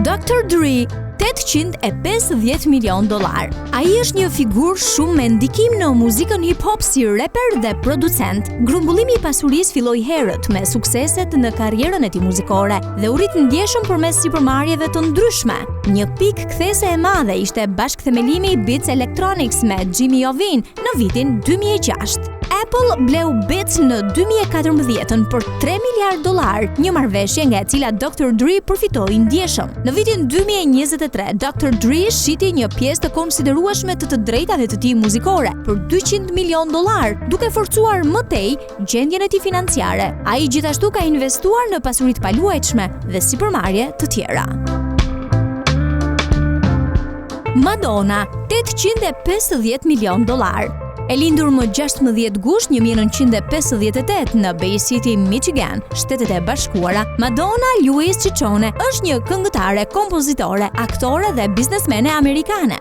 Dr. Dre, $850 milion. Ai është një figurë shumë me ndikim në muzikën hip-hop si rapper dhe producent. Grumbullimi i pasurisë filloi herët me sukseset në karrierën e tij muzikore dhe u rit ndjeshëm përmes sipërmarrjeve të ndryshme. Një pikë kthese e madhe ishte bashkëthemelimi i Beats Electronics me Jimmy Iovine në vitin 2006. Apple bleu Beats në 2014 për $3 miliard, një marrëveshje nga e cila Dr. Dre përfitoi ndjeshëm. Në vitin 2023, Dr. Dre shiti një pjesë të konsiderueshme të drejtave të tij muzikore për $200 milion, duke forcuar më tej gjendjen e tij financiare. Ai gjithashtu ka investuar në pasuri të paluajtshme dhe sipërmarrje të tjera. Madonna, $850 milion. E lindur më 16 gusht 1958 në Bay City, Michigan, Shtetet e Bashkuara, Madonna Louise Ciccione është një këngëtare, kompozitore, aktore dhe biznesmene amerikane.